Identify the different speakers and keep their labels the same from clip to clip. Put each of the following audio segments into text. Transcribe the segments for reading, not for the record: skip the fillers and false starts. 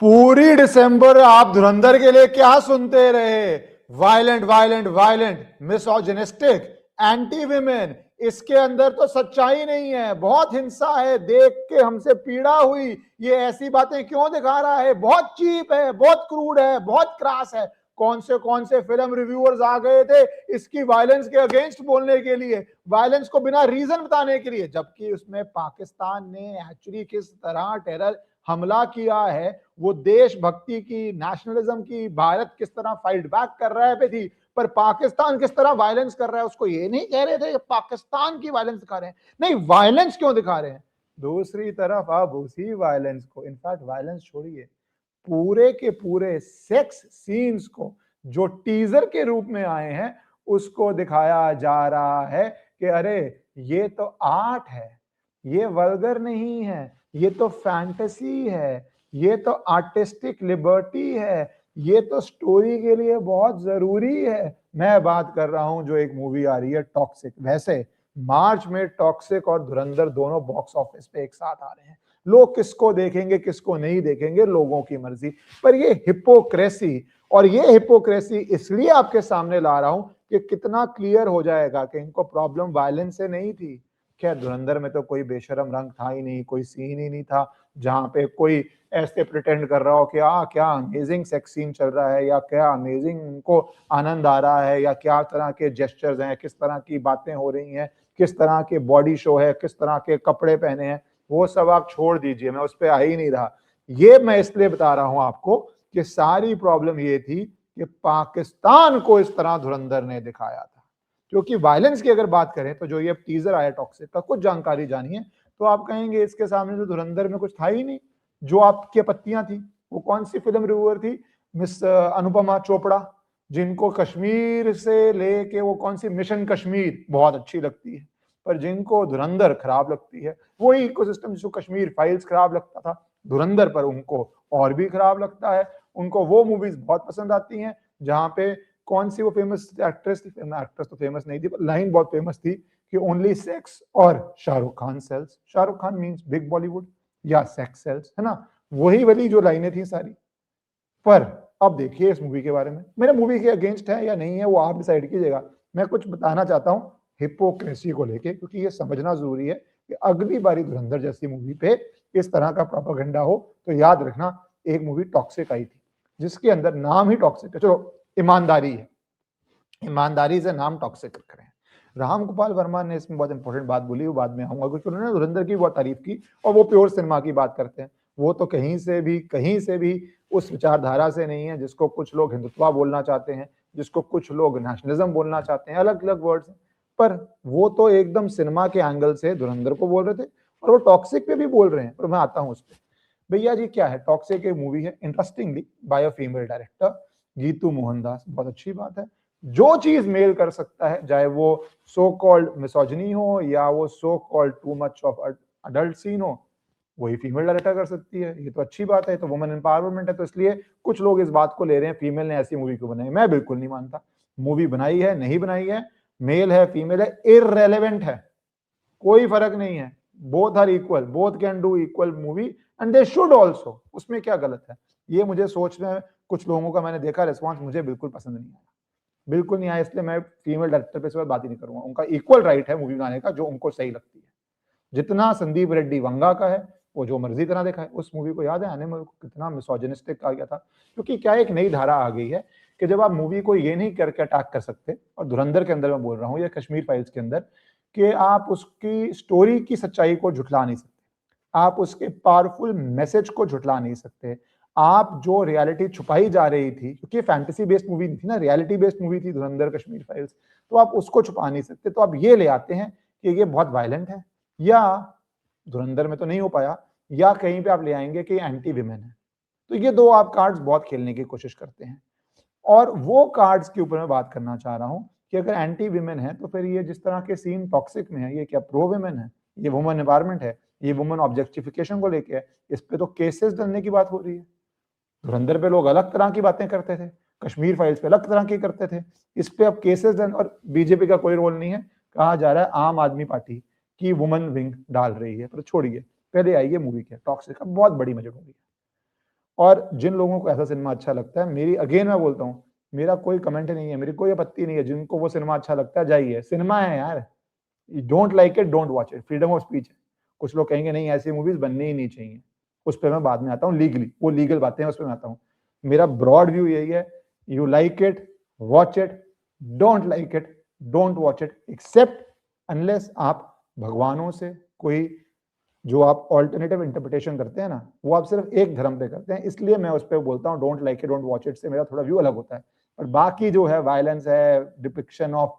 Speaker 1: पूरी दिसंबर आप धुरंधर के लिए क्या सुनते रहे? Violent violent violent, misogynistic, anti women. इसके अंदर तो सच्चाई नहीं है, बहुत हिंसा है, देख के हमसे पीड़ा हुई। ये ऐसी बातें क्यों दिखा रहा है? बहुत चीप है, बहुत क्रूड है, बहुत क्रास है। कौन से फिल्म रिव्यूअर्स आ गए थे इसकी वायलेंस के अगेंस्ट बोलने के लिए, वायलेंस को बिना रीजन बताने के लिए, जबकि उसमें पाकिस्तान ने एक्चुअली किस तरह टेरर हमला किया है, वो देशभक्ति की, नेशनलिज्म की, भारत किस तरह फाइट बैक कर रहा है पे थी। पर पाकिस्तान किस तरह वायलेंस कर रहा है उसको ये नहीं कह रहे थे कि पाकिस्तान की वायलेंस दिखा रहे हैं। नहीं, वायलेंस क्यों दिखा रहे हैं? दूसरी तरफ अब उसी वायलेंस को, इनफैक्ट वायलेंस छोड़िए, पूरे के पूरे सेक्स सीन्स को जो टीजर के रूप में आए हैं उसको दिखाया जा रहा है कि अरे ये तो आर्ट है, ये वल्गर नहीं है, ये तो फैंटेसी है, ये तो आर्टिस्टिक लिबर्टी है, ये तो स्टोरी के लिए बहुत जरूरी है। मैं बात कर रहा हूं जो एक मूवी आ रही है टॉक्सिक। वैसे मार्च में टॉक्सिक और धुरंधर दोनों बॉक्स ऑफिस पे एक साथ आ रहे हैं। लोग किसको देखेंगे किसको नहीं देखेंगे लोगों की मर्जी, पर ये हिपोक्रेसी, और ये हिपोक्रेसी इसलिए आपके सामने ला रहा हूं कि कितना क्लियर हो जाएगा कि इनको प्रॉब्लम वायलेंस से नहीं थी। खैर धुरंधर में तो कोई बेशरम रंग था ही नहीं, कोई सीन ही नहीं था जहां पे कोई ऐसे प्रिटेंड कर रहा हो कि क्या अमेजिंग सेक्स सीन चल रहा है, या क्या अमेजिंग उनको आनंद आ रहा है, या क्या तरह के जेस्चर्स हैं, किस तरह की बातें हो रही हैं, किस तरह के बॉडी शो है, किस तरह के कपड़े पहने हैं, वो सब आप छोड़ दीजिए, मैं उस पर आ ही नहीं रहा। ये मैं इसलिए बता रहा हूं आपको कि सारी प्रॉब्लम ये थी कि पाकिस्तान को इस तरह धुरंधर ने दिखाया था। क्योंकि वायलेंस की अगर बात करें तो जो ये टीजर आया टॉक्सिक का, कुछ जानकारी जानिए तो आप कहेंगे इसके सामने तो धुरंधर में कुछ था ही नहीं। जो आपकी पत्तियां थी वो कौन सी फिल्म रिव्यूअर थी? मिस अनुपमा चोपड़ा, जिनको कश्मीर से लेके वो कौन सी मिशन कश्मीर बहुत अच्छी लगती है, पर जिनको धुरंधर खराब लगती है। वही इकोसिस्टम जिसको कश्मीर फाइल्स खराब लगता था, धुरंधर पर उनको और भी खराब लगता है। उनको वो मूवीज बहुत पसंद आती हैं जहां पे कौन सी वो फेमस एक्ट्रेस थी, एक्ट्रेस तो फेमस नहीं थी पर लाइन बहुत फेमस थी कि ओनली सेक्स और Shahrukh Khan sells. Shahrukh Khan means big Bollywood या सेक्स सेल्स, है ना? वही वाली जो लाइनें थी सारी। पर अब देखिए इस मूवी के बारे में, मेरे मूवी के अगेंस्ट है या नहीं है वो आप डिसाइड कीजिएगा। मैं कुछ बताना चाहता हूँ हिपोक्रेसी को लेके, क्योंकि ये समझना जरूरी है कि अगली बारी धुरंधर जैसी मूवी पे इस तरह का प्रोपेगेंडा हो तो याद रखना। एक मूवी टॉक्सिक आई थी जिसके अंदर नाम ही टॉक्सिक है, चलो ईमानदारी है, ईमानदारी से नाम टॉक्सिक रख रहे हैं। राम गोपाल वर्मा ने इसमें बहुत इंपॉर्टेंट बात बोली, वो बाद में आऊंगा, क्योंकि उन्होंने धुरंधर की बहुत तारीफ की और वो प्योर सिनेमा की बात करते हैं। वो तो कहीं से भी उस विचारधारा से नहीं है जिसको कुछ लोग हिंदुत्व बोलना चाहते हैं, जिसको कुछ लोग नेशनलिज्म बोलना चाहते हैं, अलग अलग वर्ड्स हैं। पर वो तो एकदम सिनेमा के एंगल से धुरंधर को बोल रहे थे और वो टॉक्सिक पे भी बोल रहे हैं। पर मैं आता हूँ उस पर। भैया जी क्या है, टॉक्सिक एक मूवी है interestingly by a female director Geetu Mohandas, बहुत अच्छी बात है। जो चीज मेल कर सकता है, चाहे वो सो कॉल्ड मिसोजिनी हो या वो so called too much of adult scene हो, वही फीमेल डायरेक्टर कर सकती है। ये तो अच्छी बात है, तो वुमेन एम्पावरमेंट है। तो इसलिए कुछ लोग इस बात को ले रहे हैं फीमेल ने ऐसी मूवी क्यों बनाई। मैं बिल्कुल नहीं मानता। मूवी बनाई है नहीं बनाई है, मेल है फीमेल है, इररेलेवेंट है, कोई फर्क नहीं है। Both are equal, both can do equal movie and they should also. उसमें क्या गलत है? ये मुझे सोच में कुछ लोगों का मैंने देखा रिस्पॉन्स, मुझे बिल्कुल पसंद नहीं आया, बिल्कुल नहीं आया। इसलिए मैं फीमेल डायरेक्टर पे इस बार बात ही नहीं करूंगा। उनका इक्वल राइट है मूवी बनाने का जो उनको सही लगती है। जितना संदीप रेड्डी वंगा का है वो जो मर्जी तरह देखा है। उस मूवी को याद है आने में कितना मिसोजिनिस्टिक आ गया था, क्योंकि क्या एक नई धारा आ गई है कि जब आप मूवी को ये नहीं करके अटैक कर सकते, और धुरंधर के अंदर मैं बोल रहा हूँ या कश्मीर फाइल्स के अंदर, कि आप उसकी स्टोरी की सच्चाई को झुठला नहीं सकते, आप उसके पावरफुल मैसेज को झुठला नहीं सकते। आप जो रियलिटी छुपाई जा रही थी, क्योंकि फैंटेसी बेस्ड मूवी थी ना, रियलिटी बेस्ड मूवी थी धुरंधर कश्मीर फाइल्स, तो आप उसको छुपा नहीं सकते। तो आप ये ले आते हैं कि ये बहुत वायलेंट है, या धुरंधर में तो नहीं हो पाया, या कहीं पे आप ले आएंगे कि एंटी विमेन है। तो ये दो आप कार्ड्स बहुत खेलने की कोशिश करते हैं, और वो कार्ड्स के ऊपर मैं बात करना चाह रहा हूं कि अगर एंटी विमेन है तो फिर ये जिस तरह के सीन टॉक्सिक में है, ये क्या प्रो विमेन है? ये वुमन एम्पावरमेंट है? ये वुमन ऑब्जेक्टिफिकेशन को लेके है? इस पे तो केसेस डलने की बात हो रही है। धुरंधर पे लोग अलग तरह की बातें करते थे, कश्मीर फाइल्स पे अलग तरह की करते थे, इस पे अब केसेस डन, और बीजेपी का कोई रोल नहीं है। कहा जा रहा है आम आदमी पार्टी की वुमन विंग डाल रही है, पर छोड़िए, पहले आइए मूवी के टॉक्सिक का, बहुत बड़ी मजे मूवी है। और जिन लोगों को ऐसा सिनेमा अच्छा लगता है, मेरी अगेन मैं बोलता हूँ, मेरा कोई कमेंट नहीं है, मेरी कोई आपत्ति नहीं है, जिनको वो सिनेमा अच्छा लगता है जाइए, सिनेमा है यार, don't like it don't watch it, freedom of speech है। कुछ लोग कहेंगे नहीं ऐसी मूवीज बननी ही नहीं चाहिए, उस पर मैं बाद में आता हूँ, लीगली वो लीगल बातें हैं उस पर मैं आता हूँ। मेरा ब्रॉड व्यू यही है, you like it watch it, don't like it don't watch it, except unless आप भगवानों से कोई जो आप ऑल्टरनेटिव इंटरप्रिटेशन करते हैं ना, वो आप सिर्फ एक धर्म पे करते हैं, इसलिए मैं उस पर बोलता हूँ don't like it don't watch it से मेरा थोड़ा व्यू अलग होता है। और बाकी जो है वायलेंस है, डिपिक्शन ऑफ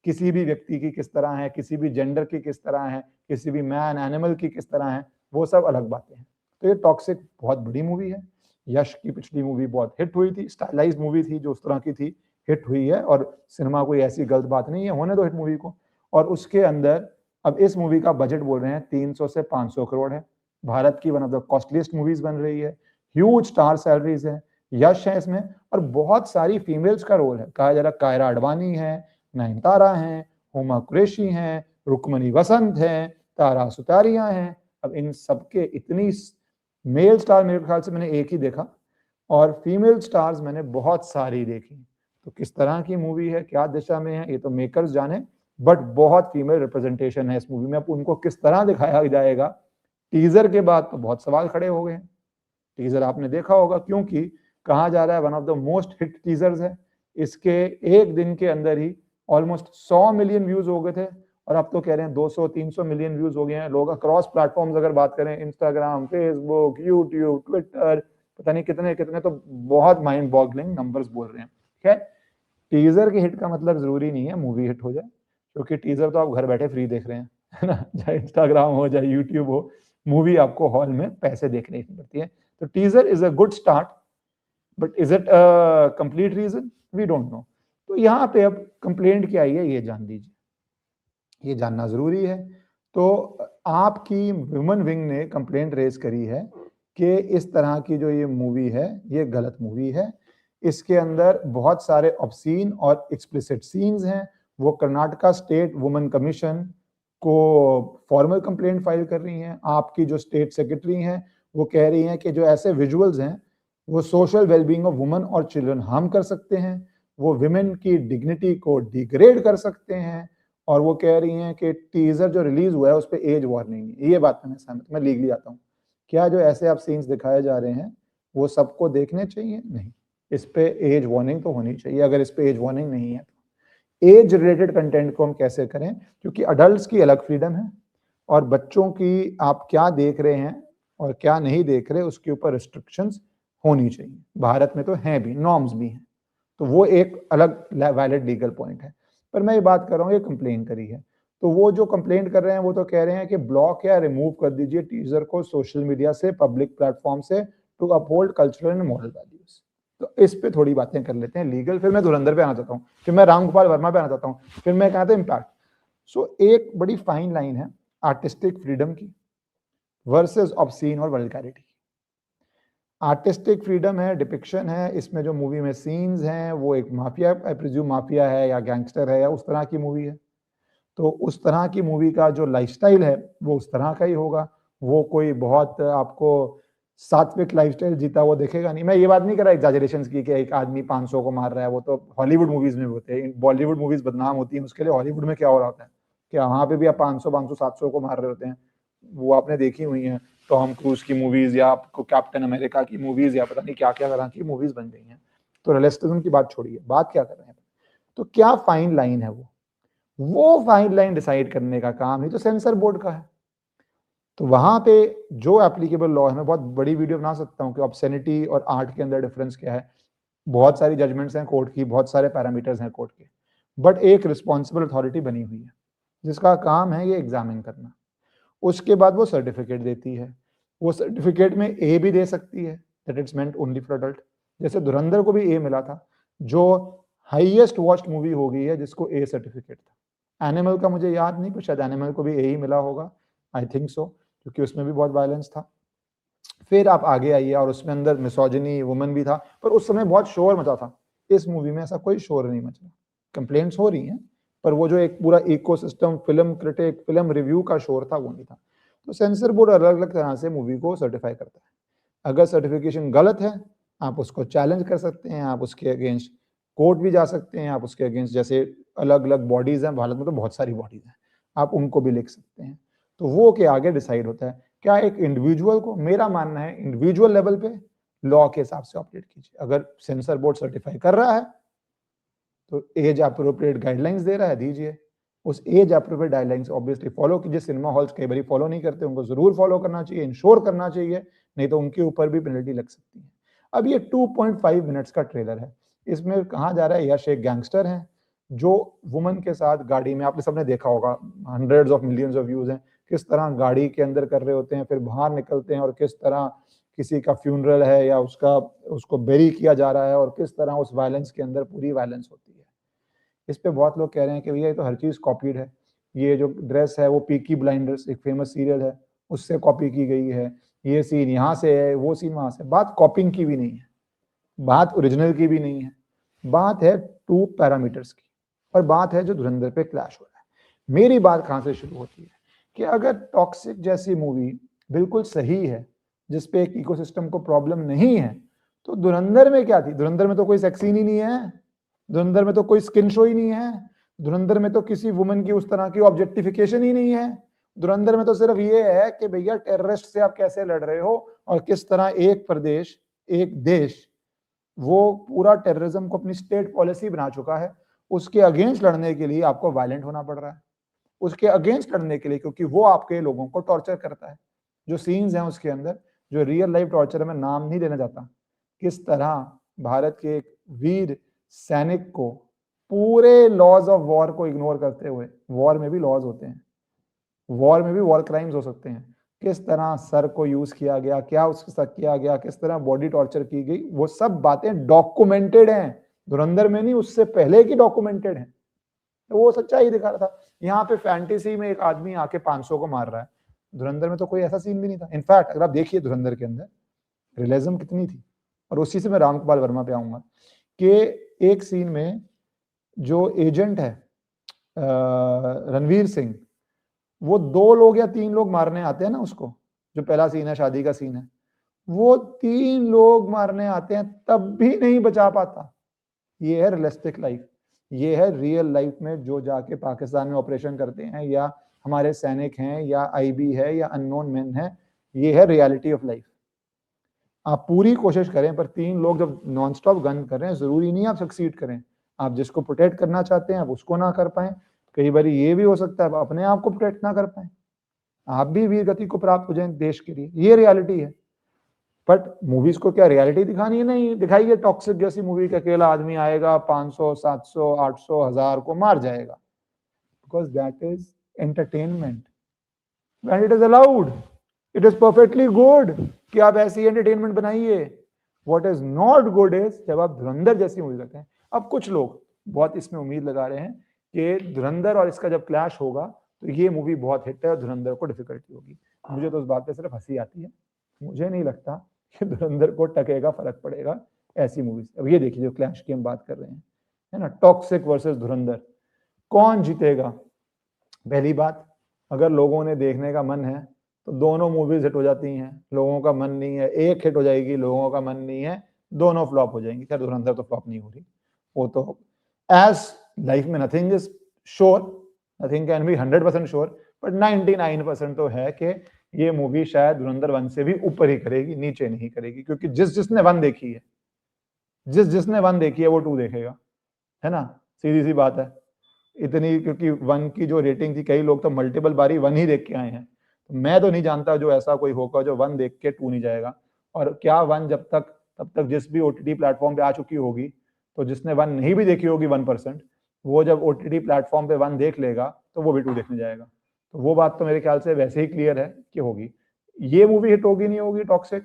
Speaker 1: किसी भी व्यक्ति की किस तरह है, किसी भी जेंडर की किस तरह है, किसी भी मैन एनिमल की किस तरह है, वो सब अलग बातें हैं। तो ये टॉक्सिक बहुत बड़ी मूवी है। यश की पिछली मूवी बहुत हिट हुई थी, स्टाइलाइज मूवी थी जो उस तरह की थी, हिट हुई है, और सिनेमा कोई ऐसी गलत बात नहीं है, होने दो हिट मूवी को। और उसके अंदर अब इस मूवी का बजट बोल रहे हैं 300 से 500 करोड़ है, भारत की one of the costliest movies बन रही है, ह्यूज स्टार सैलरीज है, यश है इसमें, और बहुत सारी फीमेल्स का रोल है, कहा जा रहा कायरा अडवाणी है, नयनतारा हैं, हुमा कुरैशी हैं, रुक्मणी वसंत हैं, तारा सुतारिया हैं। अब इन सबके इतनी मेल स्टार मेरे ख्याल से मैंने एक ही देखा, और फीमेल स्टार्स मैंने बहुत सारी देखी। तो किस तरह की मूवी है, क्या दिशा में है, ये तो मेकर्स जाने, बट बहुत फीमेल रिप्रेजेंटेशन है इस मूवी में। अब उनको किस तरह दिखाया जाएगा, टीजर के बाद तो बहुत सवाल खड़े हो गए हैं। टीजर आपने देखा होगा, क्योंकि कहा जा रहा है one of the most hit teasers है, इसके एक दिन के अंदर ही ऑलमोस्ट 100 मिलियन व्यूज हो गए थे, और अब तो कह रहे हैं 200-300 मिलियन व्यूज हो गए हैं। लोग अक्रॉस प्लेटफॉर्म्स अगर बात करें, इंस्टाग्राम, फेसबुक, यूट्यूब, ट्विटर, पता नहीं कितने कितने, तो बहुत माइंड बॉगलिंग नंबर्स बोल रहे हैं। ठीक है, टीजर के हिट का मतलब जरूरी नहीं है मूवी हिट हो जाए, क्योंकि टीजर तो आप घर बैठे फ्री देख रहे हैं, है ना, चाहे इंस्टाग्राम हो चाहे यूट्यूब हो, मूवी आपको हॉल में पैसे देखने की पड़ती है। तो teaser is a good start, but is it a complete reason, we don't know. तो यहाँ पे अब कंप्लेंट क्या आई है ये जान लीजिए, ये जानना जरूरी है। तो आपकी वुमेन विंग ने कंप्लेंट रेज करी है कि इस तरह की जो ये मूवी है ये गलत मूवी है, इसके अंदर बहुत सारे ऑब्सीन और एक्सप्लिसिट सीन्स हैं। वो कर्नाटका स्टेट वुमेन कमीशन को फॉर्मल कंप्लेंट फाइल कर रही हैं। आपकी जो स्टेट सेक्रेटरी हैं वो कह रही हैं कि जो ऐसे विजुअल्स हैं वो सोशल वेलबींग ऑफ वुमेन और चिल्ड्रन हार्म कर सकते हैं, वो विमेन की डिग्निटी को डिग्रेड कर सकते हैं, और वो कह रही हैं कि टीजर जो रिलीज हुआ है उस पर एज वार्निंग है। ये बात मैं सहमत, मैं लीगली आता हूँ। क्या जो ऐसे आप सीन्स दिखाए जा रहे हैं वो सबको देखने चाहिए? नहीं, इस पे एज वार्निंग तो होनी चाहिए। अगर इस पे एज वार्निंग नहीं है तो एज रिलेटेड कंटेंट को हम कैसे करें, क्योंकि अडल्ट्स की अलग फ्रीडम है, और बच्चों की आप क्या देख रहे हैं और क्या नहीं देख रहे उसके ऊपर रिस्ट्रिक्शंस होनी चाहिए। भारत में तो हैं भी, नॉर्म्स भी हैं, तो वो एक अलग वैलिड लीगल पॉइंट है। पर मैं ये बात कर रहा हूँ, ये कंप्लेन करी है, तो वो जो कंप्लेंट कर रहे हैं वो तो कह रहे हैं कि ब्लॉक या रिमूव कर दीजिए टीजर को सोशल मीडिया से, पब्लिक प्लेटफॉर्म से, to uphold cultural and moral values. तो इस पे थोड़ी बातें कर लेते हैं लीगल, फिर मैं धुरंधर पे आना चाहता हूँ, फिर मैं रामगोपाल वर्मा पे आना चाहता हूँ, फिर मैं कहता हूँ इम्पैक्ट। सो एक बड़ी फाइन लाइन है आर्टिस्टिक फ्रीडम की वर्सेस ऑब्सीन और वल्गैरिटी। आर्टिस्टिक फ्रीडम है, डिपिक्शन है, इसमें जो मूवी में सीन्स हैं वो एक माफिया, आई प्रिज्यूम माफिया है या गैंगस्टर है या उस तरह की मूवी है, तो उस तरह की मूवी का जो लाइफस्टाइल है वो उस तरह का ही होगा। वो कोई बहुत आपको सात्विक लाइफस्टाइल जीता वो देखेगा नहीं। मैं ये बात नहीं कर रहा एग्जैजरेशन की कि एक आदमी 500 को मार रहा है, वो तो हॉलीवुड मूवीज में होते हैं, बॉलीवुड मूवीज बदनाम होती हैं उसके लिए, हॉलीवुड में क्या हो रहा होता है कि वहाँ पे भी आप 500-700 को मार रहे होते हैं, वो आपने देखी हुई है। टॉम क्रूज की मूवीज या आपको कैप्टन अमेरिका की मूवीज या पता नहीं क्या क्या तरह की मूवीज बन गई हैं। तो रियलिस्टिज्म की बात छोड़िए, बात क्या कर रहे हैं, तो क्या फाइन लाइन है वो फाइन लाइन डिसाइड करने का काम ही तो सेंसर बोर्ड का है। तो वहां पे जो एप्लीकेबल लॉ है, मैं बहुत बड़ी वीडियो बना सकता हूँ कि ऑब्सेनिटी और आर्ट के अंदर डिफरेंस क्या है, बहुत सारी जजमेंट्स हैं कोर्ट की, बहुत सारे पैरामीटर्स हैं कोर्ट के, बट एक रिस्पॉन्सिबल अथॉरिटी बनी हुई है जिसका काम है ये एग्जामिन करना। उसके बाद वो सर्टिफिकेट देती है, वो सर्टिफिकेट में ए भी दे सकती है that it's meant only for adult. जैसे धुरंधर को भी ए मिला था, जो हाईएस्ट वॉच्ड मूवी हो गई है जिसको ए सर्टिफिकेट था। एनिमल का मुझे याद नहीं, पर शायद एनिमल को भी ए ही मिला होगा, आई थिंक सो, क्योंकि उसमें भी बहुत वायलेंस था। फिर आप आगे आइए और उसमें अंदर मिसोजिनी वुमन भी था, पर उस समय बहुत शोर मचा था। इस मूवी में ऐसा कोई शोर नहीं मचा, कंप्लेंट्स हो रही हैं, पर वो जो एक पूरा ecosystem, film critic, film review का शोर था वो नहीं था। तो सेंसर बोर्ड अलग अलग तरह से मूवी को सर्टिफाई करता है। अगर सर्टिफिकेशन गलत है, आप उसको चैलेंज कर सकते हैं, आप उसके अगेंस्ट कोर्ट भी जा सकते हैं, आप उसके अगेंस्ट, जैसे अलग अलग बॉडीज हैं भारत में, तो बहुत सारी बॉडीज हैं, आप उनको भी लिख सकते हैं। तो वो के आगे डिसाइड होता है। क्या एक इंडिविजुअल को, मेरा मानना है इंडिविजुअल लेवल पे लॉ के हिसाब से ऑपरेट कीजिए। अगर सेंसर बोर्ड सर्टिफाई कर रहा है तो एज अप्रोप्रिएट गाइडलाइंस दे रहा है, दीजिए। उस age appropriate guidelines obviously follow कीजिए। सिनेमा हॉल्स कई बार फॉलो नहीं करते, उनको जरूर फॉलो करना चाहिए, इंश्योर करना चाहिए, नहीं तो उनके ऊपर भी पेनल्टी लग सकती है। अब ये 2.5 मिनट्स का ट्रेलर है, इसमें कहा जा रहा है यश एक गैंगस्टर है जो वुमन के साथ गाड़ी में, आपने सबने देखा होगा, hundreds of millions of views हैं, किस तरह गाड़ी के अंदर कर रहे होते हैं, फिर बाहर निकलते हैं और किस तरह किसी का फ्यूनरल है या उसको बेरी किया जा रहा है और किस तरह उस वायलेंस के अंदर पूरी वायलेंस होती है। इस पे बहुत लोग कह रहे हैं कि भैया ये तो हर चीज कॉपीड है, ये जो ड्रेस है वो पीकी ब्लाइंडर्स एक फेमस सीरियल है उससे कॉपी की गई है, ये सीन यहाँ से है, वो सीन वहां से। बात कॉपिंग की भी नहीं है, बात ओरिजिनल की भी नहीं है, बात है टू पैरामीटर्स की, और बात है जो धुरंधर पे क्लैश हो रहा है। मेरी बात कहां से शुरू होती है कि अगर टॉक्सिक जैसी मूवी बिल्कुल सही है, जिसपे एक इकोसिस्टम को प्रॉब्लम नहीं है, तो धुरंधर में क्या थी? धुरंधर में तो कोई सेक्स सीन ही नहीं है, धुरंधर में तो कोई स्किन शो ही नहीं है, धुरंधर में तो किसी वुमन की उस तरह की ऑब्जेक्टिफिकेशन ही नहीं है। धुरंधर में तो सिर्फ ये है कि भैया टेररिस्ट से आप कैसे लड़ रहे हो और किस तरह एक प्रदेश, एक देश वो पूरा टेररिज्म को अपनी स्टेट पॉलिसी बना चुका है, उसके अगेंस्ट लड़ने के लिए आपको वायलेंट होना पड़ रहा है, उसके अगेंस्ट लड़ने के लिए, क्योंकि वो आपके लोगों को टॉर्चर करता है। जो सीन्स हैं उसके अंदर, जो रियल लाइफ टॉर्चर है, मैं नाम नहीं लेना चाहता, किस तरह भारत के एक वीर सैनिक को पूरे लॉज ऑफ वॉर को इग्नोर करते हुए, वॉर में भी लॉज होते हैं, वॉर में भी वॉर क्राइम्स हो सकते हैं, किस तरह सर को यूज किया गया, क्या उसके साथ किया गया, किस तरह बॉडी टॉर्चर की गई, वो सब बातें डॉक्यूमेंटेड हैं। धुरंधर में नहीं, उससे पहले की डॉक्यूमेंटेड है। तो वो सच्चाई दिखा रहा था। यहाँ पे फैंटेसी में एक आदमी आके 500 को मार रहा है, धुरंधर में तो कोई ऐसा सीन भी नहीं था। इनफैक्ट अगर आप देखिए धुरंधर के अंदर रियलिज्म कितनी थी, और उसी से मैं रामगोपाल वर्मा पे आऊंगा कि एक सीन में जो एजेंट है रणवीर सिंह, वो 2 लोग या 3 लोग मारने आते हैं ना उसको, जो पहला सीन है शादी का सीन है, वो 3 लोग मारने आते हैं तब भी नहीं बचा पाता। ये है रियलिस्टिक लाइफ, ये है रियल लाइफ में जो जाके पाकिस्तान में ऑपरेशन करते हैं, या हमारे सैनिक हैं, या आईबी है, या अननोन मैन है, ये है रियलिटी ऑफ लाइफ। आप पूरी कोशिश करें, पर 3 लोग जब नॉन स्टॉप गन कर रहे हैं, जरूरी नहीं आप सक्सीड करें। आप जिसको प्रोटेक्ट करना चाहते हैं आप उसको ना कर पाए, कई बार ये भी हो सकता है आप अपने आप को प्रोटेक्ट ना कर पाए, आप भी वीर गति को प्राप्त हो जाए देश के लिए। ये रियलिटी है। बट मूवीज को क्या रियलिटी दिखानी है? नहीं दिखाइए टॉक्सिक जैसी मूवी का अकेला आदमी आएगा 500 700 800 1000 को मार जाएगा, because that is entertainment and it is allowed, it is perfectly good कि आप ऐसी एंटरटेनमेंट बनाइए। What is not good is जब आप धुरंधर जैसी मूवी करते हैं। अब कुछ लोग बहुत इसमें उम्मीद लगा रहे हैं कि धुरंधर और इसका जब क्लैश होगा तो ये मूवी बहुत हिट है और धुरंधर को डिफिकल्टी होगी। मुझे तो उस बात पे सिर्फ हंसी आती है, मुझे नहीं लगता कि धुरंधर को टकेगा फर्क पड़ेगा ऐसी मूवीज। अब ये देखिए जो क्लैश की हम बात कर रहे हैं, है ना, टॉक्सिक वर्सेस धुरंधर, कौन जीतेगा? पहली बात, अगर लोगों ने देखने का मन है तो दोनों मूवीज हिट हो जाती हैं, लोगों का मन नहीं है एक हिट हो जाएगी, लोगों का मन नहीं है दोनों फ्लॉप हो जाएंगी। खैर धुरंधर तो फ्लॉप नहीं हो रही, वो तो एज लाइफ में nothing is sure, nothing can be 100% sure, but 99% तो है कि ये मूवी शायद धुरंधर 1 से भी ऊपर ही करेगी, नीचे नहीं करेगी, क्योंकि जिसने 1 देखी है, जिसने 1 देखी है वो 2 देखेगा, है ना, सीधी सी बात है। इतनी, क्योंकि 1 की जो रेटिंग थी, कई लोग तो मल्टीपल बारी 1 ही देख के आए हैं, तो मैं तो नहीं जानता जो ऐसा कोई होगा जो 1 देख के 2 नहीं जाएगा। और क्या 1 जब तक तब तक जिस भी ओटीटी प्लेटफॉर्म पे आ चुकी होगी, तो जिसने 1 नहीं भी देखी होगी 1%, वो जब ओटीटी प्लेटफॉर्म पे 1 देख लेगा तो वो भी 2 देखने जाएगा। तो वो बात तो मेरे ख्याल से वैसे ही क्लियर है कि होगी। ये मूवी हिट होगी नहीं होगी toxic,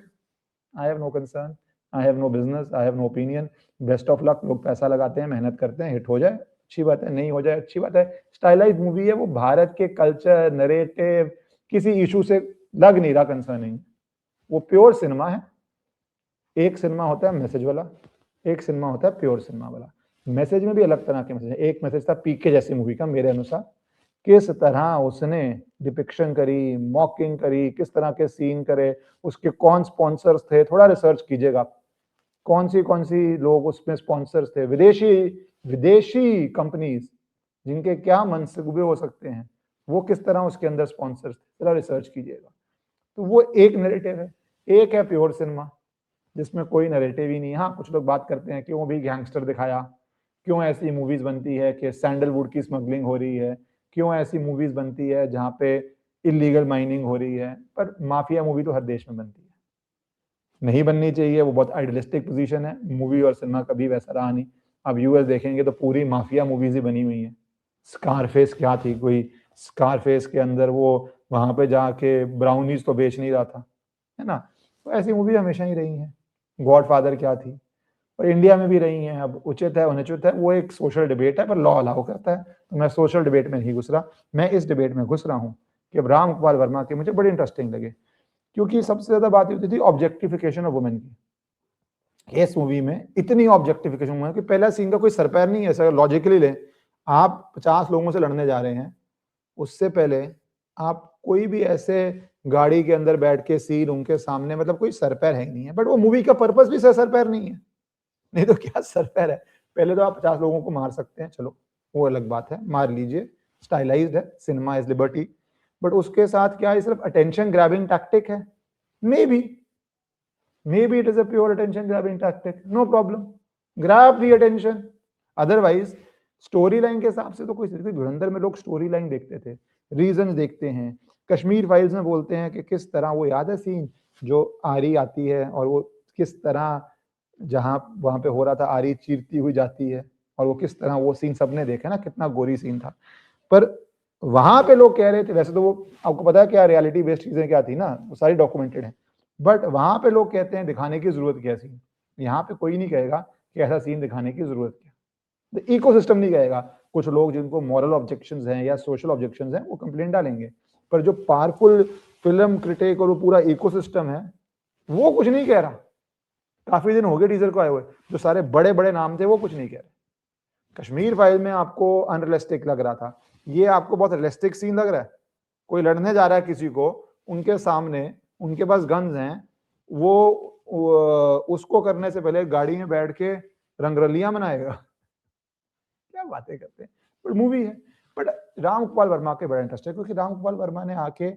Speaker 1: I have no concern, I have no business, I have no opinion, best of luck. लोग पैसा लगाते हैं, मेहनत करते हैं, हिट हो जाए अच्छी बात है, नहीं हो जाए अच्छी बात है। स्टाइलाइज मूवी है, वो भारत के कल्चर नरेटिव किसी इशू से लग नहीं रहा कंसर्निंग, वो प्योर सिनेमा है। एक सिनेमा होता है मैसेज वाला, एक सिनेमा होता है प्योर सिनेमा वाला। मैसेज में भी अलग तरह के मैसेज है। एक मैसेज था पीके जैसी मूवी का मेरे अनुसार, किस तरह उसने डिपिक्शन करी, मॉकिंग करी, किस तरह के सीन करे, उसके कौन स्पॉन्सर्स थे, थोड़ा रिसर्च कीजिएगा कौन सी लोग उसमें स्पॉन्सर्स थे, विदेशी विदेशी कंपनीज जिनके क्या मंसूबे हो सकते हैं, वो किस तरह उसके अंदर स्पॉन्सर्स थे, थोड़ा रिसर्च कीजिएगा। तो वो एक नैरेटिव है। एक है प्योर सिनेमा जिसमें कोई नैरेटिव ही नहीं। हाँ, कुछ लोग बात करते हैं क्यों भी गैंगस्टर दिखाया, क्यों ऐसी मूवीज बनती है कि सैंडलवुड की स्मगलिंग हो रही है, क्यों ऐसी मूवीज बनती है जहाँ पे इलीगल माइनिंग हो रही है, पर माफिया मूवी तो हर देश में बनती है, नहीं बननी चाहिए, वो बहुत आइडियलिस्टिक पोजीशन है। मूवी और सिनेमा कभी वैसा रहा नहीं। अब यूएस देखेंगे तो पूरी माफिया मूवीज ही बनी हुई है। स्कारफेस क्या थी, कोई स्कारफेस के अंदर वो वहां पे जाके ब्राउनीज तो बेच नहीं रहा था, है ना। तो ऐसी मूवी हमेशा ही रही हैं। गॉडफादर क्या थी, और इंडिया में भी रही हैं। अब उचित है अनुचित है वो एक सोशल डिबेट है, पर लॉ अलाउ करता है, तो मैं सोशल डिबेट में नहीं घुस रहा। मैं इस डिबेट में घुस रहा हूँ कि अब राम गोपाल वर्मा के मुझे बड़े इंटरेस्टिंग लगे, क्योंकि सबसे ज्यादा बात होती थी ऑब्जेक्टिफिकेशन ऑफ वुमेन की। इस मूवी में इतनी ऑब्जेक्टिफिकेशन हुआ है कि पहला सीन का कोई सरपैर नहीं है। ऐसा लॉजिकली ले, आप 50 लोगों से लड़ने जा रहे हैं, उससे पहले आप कोई भी ऐसे गाड़ी के अंदर बैठ के सीन उनके सामने, मतलब कोई सरपैर है ही नहीं है। बट वो मूवी का पर्पस भी सरपैर नहीं है, नहीं तो क्या सरपैर है। पहले तो आप 50 लोगों को मार सकते हैं, चलो वो अलग बात है, मार लीजिए, स्टाइलाइज्ड है, सिनेमा इज लिबर्टी। बट उसके साथ क्या है, सिर्फ अटेंशन ग्रैबिंग टैक्टिक है? May be it is a pure attention grabbing tactic, no problem, grab the attention। otherwise story line के हिसाब से तो कोई धुरंधर में लोग स्टोरी लाइन देखते थे, रीजन देखते हैं। कश्मीर फाइल्स में बोलते हैं कि किस तरह वो याद है सीन जो आरी आती है और वो किस तरह जहां वहां पे हो रहा था आरी चीरती हुई जाती है, और वो किस तरह वो सीन सबने देखा ना, कितना गोरी सीन था। पर वहां पे लोग कह रहे थे, वैसे तो वो आपको पता है क्या रियलिटी बेस्ड चीजें क्या थी ना, वो सारी डॉक्यूमेंटेड है। बट वहां पे लोग कहते हैं दिखाने की जरूरत क्या सीन। यहाँ पे कोई नहीं कहेगा कि ऐसा सीन दिखाने की जरूरत क्या, इकोसिस्टम नहीं कहेगा। कुछ लोग जिनको मॉरल ऑब्जेक्शंस हैं या सोशल ऑब्जेक्शंस हैं वो कंप्लेंट डालेंगे, पर जो पावरफुल फिल्म क्रिटिक और वो पूरा इकोसिस्टम है वो कुछ नहीं कह रहा। काफी दिन हो गए टीजर को आए हुए, जो सारे बड़े बड़े नाम थे वो कुछ नहीं कह रहे। कश्मीर फाइल में आपको अनरियलिस्टिक लग रहा था, ये आपको बहुत रियलिस्टिक सीन लग रहा है। कोई लड़ने जा रहा है किसी को, उनके सामने उनके पास गन्स हैं, वो उसको करने से पहले गाड़ी में बैठ के रंगरलियां मनाएगा। क्या बातें करते हैं, बट मूवी है। बट राम गोपाल वर्मा के बड़ा इंटरेस्ट है, क्योंकि राम गोपाल वर्मा ने आके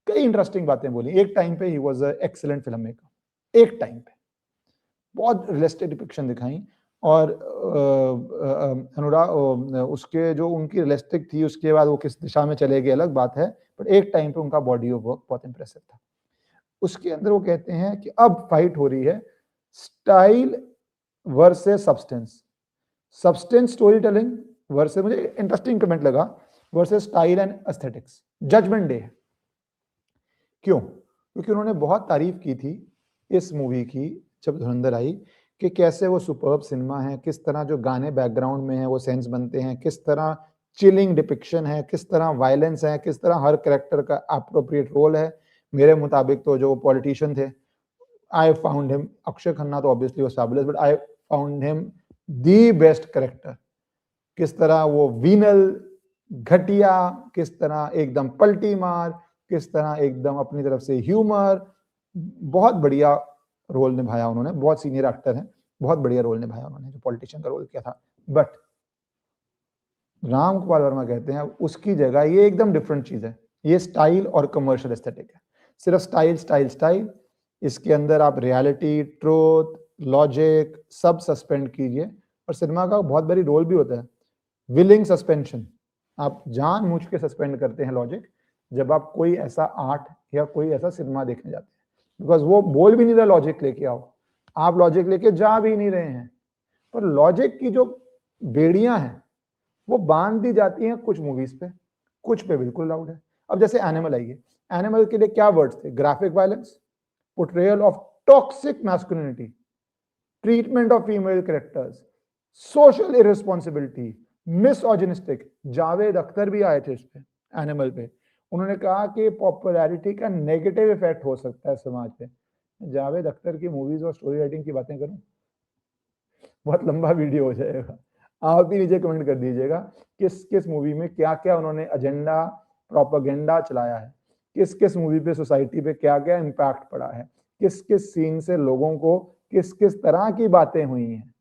Speaker 1: कई इंटरेस्टिंग बातें बोली। एक टाइम पे he was a excellent film maker, एक टाइम पे बहुत रियलिस्टिक डिपिक्शन दिखाई। और अनुराग उसके जो उनकी रियलिस्टिक थी, उसके बाद वो किस दिशा में चले गए अलग बात है, बट एक टाइम पे उनका बॉडी ऑफ वर्क बहुत इंप्रेसिव था। उसके अंदर वो कहते हैं कि अब फाइट हो रही है style versus substance, substance story telling versus, मुझे इंटरेस्टिंग कमेंट लगा, versus style and aesthetics. Judgment day है। क्यों? क्योंकि उन्होंने बहुत तारीफ की थी इस मूवी की जब धुरंधर आई, कि कैसे वो सुपर्ब सिनेमा है, किस तरह जो गाने बैकग्राउंड में है वो सेंस बनते हैं, किस तरह चिलिंग डिपिक्शन है, किस तरह वायलेंस है, किस तरह हर कैरेक्टर का अप्रोप्रिएट रोल है। मेरे मुताबिक तो जो पॉलिटिशियन थे, I found him, Akshaye Khanna तो obviously was fabulous, but I found him the best character. किस तरह वो वीनल, घटिया, किस तरह एकदम पलटी मार, किस तरह एकदम अपनी तरफ से ह्यूमर, बहुत बढ़िया रोल निभाया उन्होंने। बहुत सीनियर एक्टर हैं, बहुत बढ़िया रोल निभाया उन्होंने, जो पॉलिटिशियन का रोल किया था। बट राम गोपाल वर्मा कहते हैं उसकी जगह ये एकदम डिफरेंट चीज है, ये स्टाइल और कमर्शियल एस्थेटिक है। सिर्फ स्टाइल स्टाइल स्टाइल, इसके अंदर आप रियलिटी, ट्रूथ, लॉजिक सब सस्पेंड कीजिए। और सिनेमा का बहुत बड़ी रोल भी होता है विलिंग सस्पेंशन। आप जानबूझ के सस्पेंड करते हैं लॉजिक जब आप कोई ऐसा आर्ट या कोई ऐसा सिनेमा देखने जाते हैं, बिकॉज वो बोल भी नहीं रहा लॉजिक लेके आओ, आप लॉजिक लेके जा भी नहीं रहे हैं, पर लॉजिक की जो बेड़ियां हैं वो बांध दी जाती हैं कुछ मूवीज पे, कुछ पे बिल्कुल अलाउड है। अब जैसे एनिमल आई है, एनिमल के लिए क्या वर्ड्स थे? Graphic violence, portrayal of toxic masculinity, treatment of female characters, social irresponsibility, misogynistic. Javed Akhtar भी आए थे इस पे, एनिमल पे। उन्होंने कहा कि पॉपुलैरिटी का नेगेटिव इफेक्ट हो सकता है समाज पे। जावेद अख्तर की मूवीज और स्टोरी राइटिंग की बातें करूं, बहुत लंबा वीडियो हो जाएगा। आप भी नीचे कमेंट कर दीजिएगा किस किस मूवी में क्या क्या उन्होंने एजेंडा प्रोपेगेंडा चलाया है, किस किस मूवी पे सोसाइटी पे क्या क्या इम्पैक्ट पड़ा है, किस किस सीन से लोगों को किस किस तरह की बातें हुई हैं,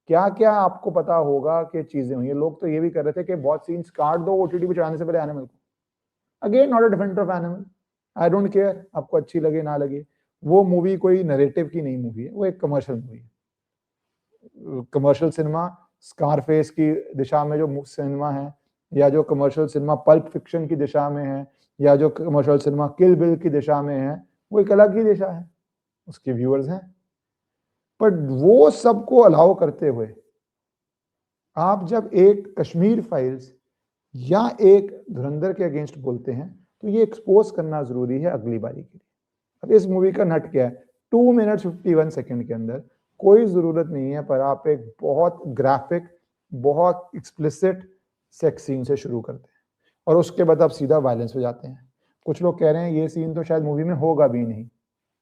Speaker 1: क्या क्या आपको पता होगा कि चीजें हुई हैं। लोग तो ये भी कर रहे थे कि बहुत सीन्स काट दो ओटीटी पे चढ़ाने से पहले एनिमल को। Again not a defender of animal, I don't care आपको अच्छी लगे ना लगे, वो मूवी कोई नरेटिव की नहीं मूवी है, वो एक कमर्शियल मूवी है। कमर्शियल सिनेमा स्कारफेस की दिशा में जो सिनेमा है, या जो कमर्शियल सिनेमा पल्प फिक्शन की दिशा में है, या जो कमर्शियल सिनेमा किल बिल की दिशा में है, वो एक अलग ही दिशा है, उसके व्यूअर्स हैं। पर वो सबको अलाउ करते हुए आप जब एक कश्मीर फाइल्स या एक धुरंधर के अगेंस्ट बोलते हैं तो ये एक्सपोज करना जरूरी है अगली बारी के लिए। अब इस मूवी का नट क्या है, 2 मिनट 51 सेकेंड के अंदर कोई जरूरत नहीं है पर आप एक बहुत ग्राफिक बहुत एक्सप्लिसिट सेक्स सीन से शुरू करते हैं और उसके बाद आप सीधा वायलेंस पे जाते हैं। कुछ लोग कह रहे हैं ये सीन तो शायद मूवी में होगा भी नहीं,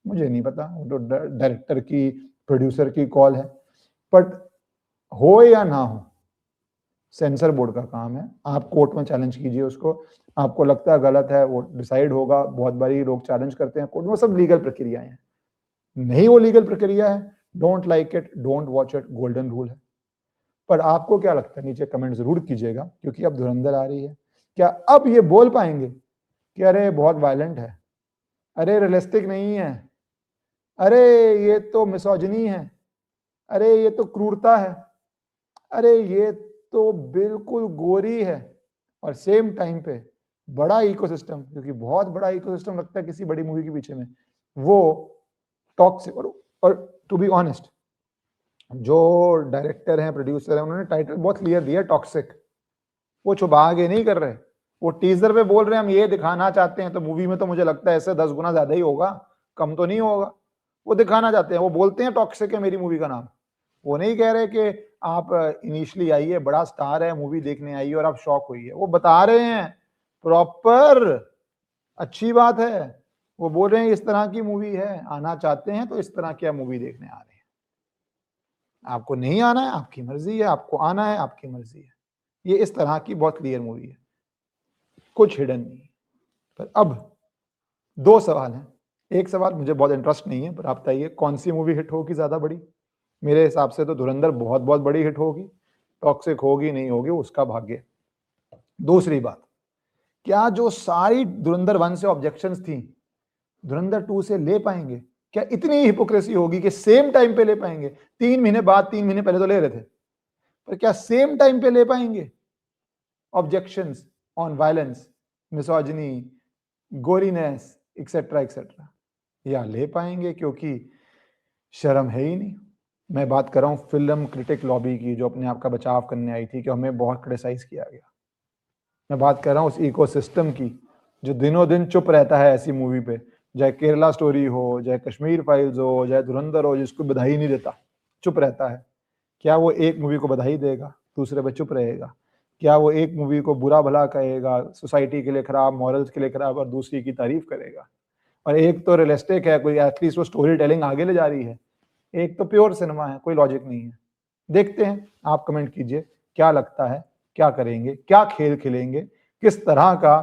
Speaker 1: मुझे नहीं पता, वो तो डायरेक्टर की प्रोड्यूसर की कॉल है। बट हो या ना हो सेंसर बोर्ड का काम है, आप कोर्ट में चैलेंज कीजिए उसको, आपको लगता है गलत है वो डिसाइड होगा, बहुत बारी लोग चैलेंज करते हैं कोर्ट में, सब लीगल प्रक्रियाएं हैं। नहीं वो लीगल प्रक्रिया है, don't like it, don't watch it, golden rule है। पर आपको क्या लगता है नीचे कमेंट जरूर कीजिएगा, क्योंकि अब धुरंधर आ रही है, क्या अब ये बोल पाएंगे कि अरे बहुत वायलेंट है, अरे रियलिस्टिक नहीं है, अरे ये तो मिसोजिनी है, अरे ये तो क्रूरता है, अरे ये तो बिल्कुल गोरी है, और सेम टाइम पे बड़ा इकोसिस्टम, क्योंकि बहुत बड़ा इकोसिस्टम लगता है किसी बड़ी मूवी के पीछे में, वो टॉक्सिक। और टू बी ऑनेस्ट जो डायरेक्टर हैं प्रोड्यूसर हैं उन्होंने टाइटल बहुत क्लियर दिया, टॉक्सिक। वो छुपा के नहीं कर रहे, वो टीजर पे बोल रहे हैं हम ये दिखाना चाहते हैं, तो मूवी में तो मुझे लगता है ऐसे 10 गुना ज्यादा ही होगा, कम तो नहीं होगा। वो दिखाना चाहते हैं, वो बोलते हैं टॉक्सिक है मेरी मूवी का नाम। वो नहीं कह रहे कि आप इनिशियली आइए, बड़ा स्टार है, मूवी देखने आइए और आप शॉक हुई है, वो बता रहे हैं प्रॉपर, अच्छी बात है। वो बोल रहे हैं इस तरह की मूवी है, आना चाहते हैं तो इस तरह की मूवी देखने आ रहे हैं, आपको नहीं आना है आपकी मर्जी है, आपको आना है आपकी मर्जी है। ये इस तरह की बहुत क्लियर मूवी है, कुछ हिडन नहीं। पर अब 2 सवाल हैं, एक सवाल मुझे बहुत इंटरेस्ट नहीं है, पर आप बताइए कौन सी मूवी हिट होगी ज्यादा बड़ी। मेरे हिसाब से तो धुरंधर बहुत बहुत बड़ी हिट होगी, टॉक्सिक होगी नहीं होगी उसका भाग्य। दूसरी बात, क्या जो सारी धुरंधर 1 से ऑब्जेक्शंस थी धुरंधर 2 से ले पाएंगे? क्या इतनी हिपोक्रेसी होगी कि सेम टाइम पे ले पाएंगे? 3 महीने बाद, 3 महीने पहले तो ले रहे थे, पर क्या सेम टाइम पे ले पाएंगे objections on violence, misogyny, goriness etcetera etcetera, या ले पाएंगे? क्योंकि शर्म है ही नहीं। मैं बात कर रहा हूं फिल्म क्रिटिक लॉबी की, जो अपने आप का बचाव करने आई थी कि हमें बहुत क्रिटिसाइज किया गया। मैं बात कर रहा हूं उस इकोसिस्टम की जो दिनों दिन चुप रहता है ऐसी मूवी पे, चाहे केरला स्टोरी हो, चाहे कश्मीर फाइल्स हो, चाहे धुरंधर हो, जिसको बधाई नहीं देता, चुप रहता है। क्या वो एक मूवी को बधाई देगा, दूसरे पे चुप रहेगा? क्या वो एक मूवी को बुरा भला कहेगा, सोसाइटी के लिए खराब, मॉरल्स के लिए खराब, और दूसरी की तारीफ करेगा? और एक तो रियलिस्टिक है, कोई एटलीस्ट वो स्टोरी टेलिंग आगे ले जा रही है, एक तो प्योर सिनेमा है, कोई लॉजिक नहीं है। देखते हैं, आप कमेंट कीजिए क्या लगता है, क्या करेंगे, क्या खेल खेलेंगे, किस तरह का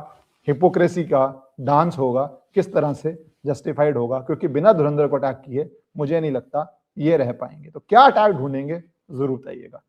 Speaker 1: हिपोक्रेसी का डांस होगा, किस तरह से जस्टिफाइड होगा? क्योंकि बिना धुरंधर को अटैक किए मुझे नहीं लगता ये रह पाएंगे। तो क्या अटैक ढूंढेंगे जरूर बताइएगा।